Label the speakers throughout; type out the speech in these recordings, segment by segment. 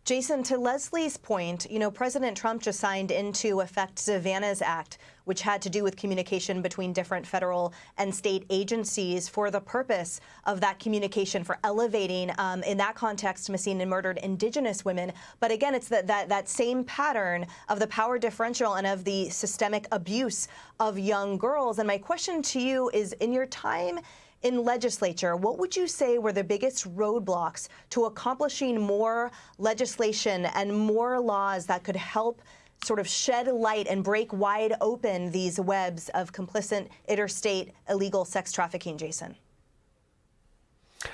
Speaker 1: Jason, to Leslie's point, President Trump just signed into effect Savannah's Act, which had to do with communication between different federal and state agencies for the purpose of that communication, for elevating, in that context, missing and murdered Indigenous women. But again, it's that same pattern of the power differential and of the systemic abuse of young girls. And my question to you is, in your time in legislature, what would you say were the biggest roadblocks to accomplishing more legislation and more laws that could help sort of shed light and break wide open these webs of complicit interstate illegal sex trafficking, Jason?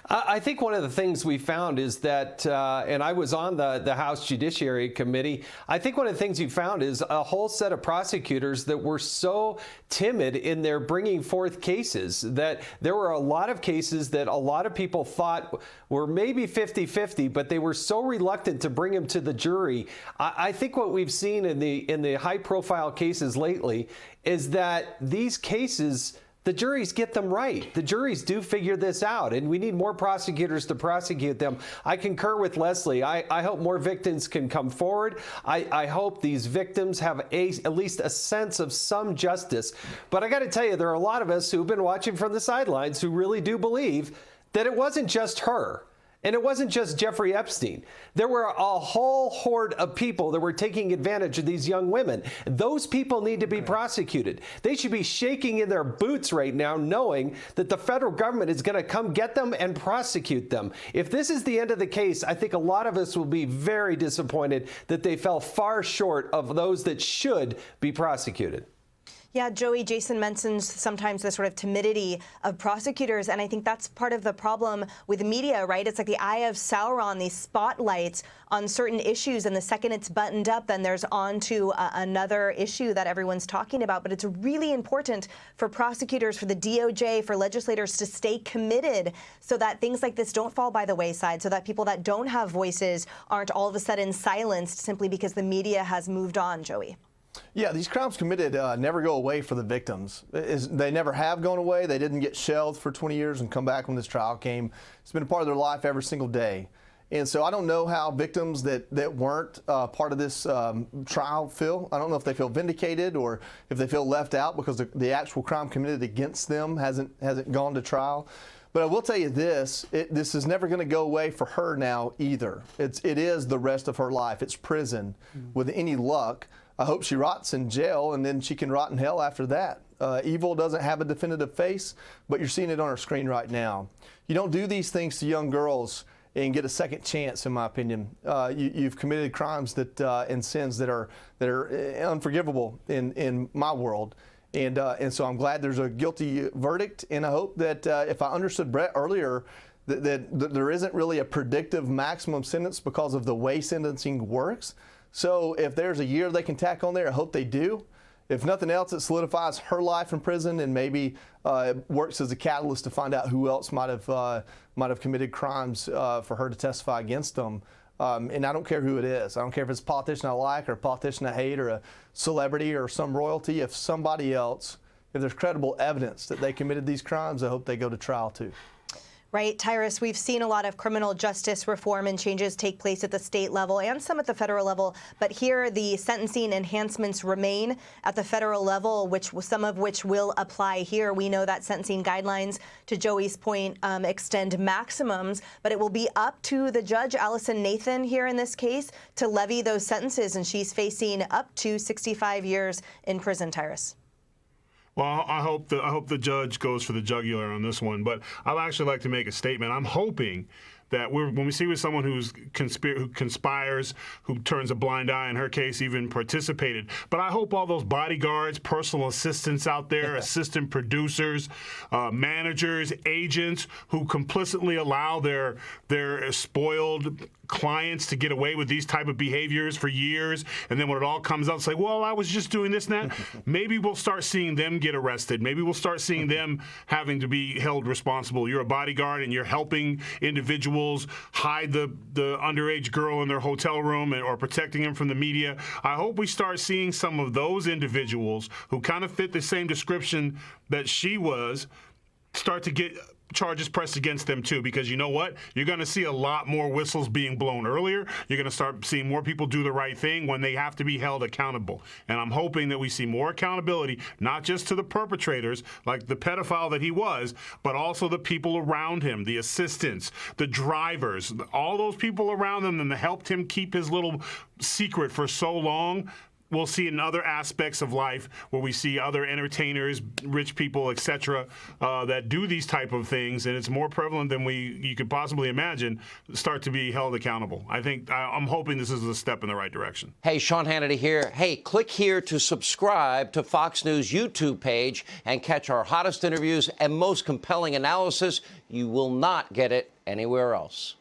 Speaker 2: I think one of the things we found is that, and I was on the House Judiciary Committee, I think one of the things you found is a whole set of prosecutors that were so timid in their bringing forth cases that there were a lot of cases that a lot of people thought were maybe 50-50, but they were so reluctant to bring them to the jury. I think what we've seen in the high-profile cases lately is that these cases, the juries get them right. The juries do figure this out, and we need more prosecutors to prosecute them. I concur with Leslie. I hope more victims can come forward. I hope these victims have at least a sense of some justice. But I got to tell you, there are a lot of us who've been watching from the sidelines who really do believe that it wasn't just her. And it wasn't just Jeffrey Epstein. There were a whole horde of people that were taking advantage of these young women. Those people need to be prosecuted. They should be shaking in their boots right now, knowing that the federal government is going to come get them and prosecute them. If this is the end of the case, I think a lot of us will be very disappointed that they fell far short of those that should be prosecuted.
Speaker 1: Yeah, Joey, Jason mentions sometimes the sort of timidity of prosecutors, and I think that's part of the problem with media, right? It's like the eye of Sauron, these spotlights on certain issues, and the second it's buttoned up, then there's on to another issue that everyone's talking about. But it's really important for prosecutors, for the DOJ, for legislators to stay committed so that things like this don't fall by the wayside, so that people that don't have voices aren't all of a sudden silenced simply because the media has moved on, Joey.
Speaker 3: Yeah, these crimes committed never go away for the victims. They never have gone away. They didn't get shelved for 20 years and come back when this trial came. It's been a part of their life every single day. And so I don't know how victims that weren't part of this trial feel. I don't know if they feel vindicated or if they feel left out because the actual crime committed against them hasn't gone to trial. But I will tell you this, this is never going to go away for her now either. It is the rest of her life. It's prison with any luck. I hope she rots in jail, and then she can rot in hell after that. Evil doesn't have a definitive face, but you're seeing it on our screen right now. You don't do these things to young girls and get a second chance, in my opinion. You've committed crimes and sins that are unforgivable in my world. And so I'm glad there's a guilty verdict, and I hope that if I understood Brett earlier, that there isn't really a predictive maximum sentence because of the way sentencing works. So if there's a year they can tack on there, I hope they do. If nothing else, it solidifies her life in prison and maybe works as a catalyst to find out who else might have committed crimes for her to testify against them. And I don't care who it is. I don't care if it's a politician I like or a politician I hate or a celebrity or some royalty. If somebody else, if there's credible evidence that they committed these crimes, I hope they go to trial too.
Speaker 1: Right, Tyrus, we've seen a lot of criminal justice reform and changes take place at the state level and some at the federal level, but here the sentencing enhancements remain at the federal level, some of which will apply here. We know that sentencing guidelines, to Joey's point, extend maximums, but it will be up to the judge, Allison Nathan, here in this case, to levy those sentences, and she's facing up to 65 years in prison, Tyrus.
Speaker 4: Well, I hope the judge goes for the jugular on this one, but I'd actually like to make a statement. I'm hoping that when we see with someone who conspires, who turns a blind eye, in her case even participated, but I hope all those bodyguards, personal assistants out there, assistant producers, managers, agents who complicitly allow their spoiled clients to get away with these type of behaviors for years, and then when it all comes out, it's like, well, I was just doing this and that. Maybe we'll start seeing them get arrested. Maybe we'll start seeing them having to be held responsible. You're a bodyguard and you're helping individuals hide the underage girl in their hotel room or protecting them from the media. I hope we start seeing some of those individuals who kind of fit the same description that she was start to get charges pressed against them too, because you know what? You're going to see a lot more whistles being blown earlier. You're going to start seeing more people do the right thing when they have to be held accountable. And I'm hoping that we see more accountability, not just to the perpetrators, like the pedophile that he was, but also the people around him, the assistants, the drivers, all those people around him that helped him keep his little secret for so long. We'll see in other aspects of life where we see other entertainers, rich people, etc., that do these type of things, and it's more prevalent than you could possibly imagine, start to be held accountable. I'm hoping this is a step in the right direction.
Speaker 5: Hey, Sean Hannity here. Hey, click here to subscribe to Fox News YouTube page and catch our hottest interviews and most compelling analysis. You will not get it anywhere else.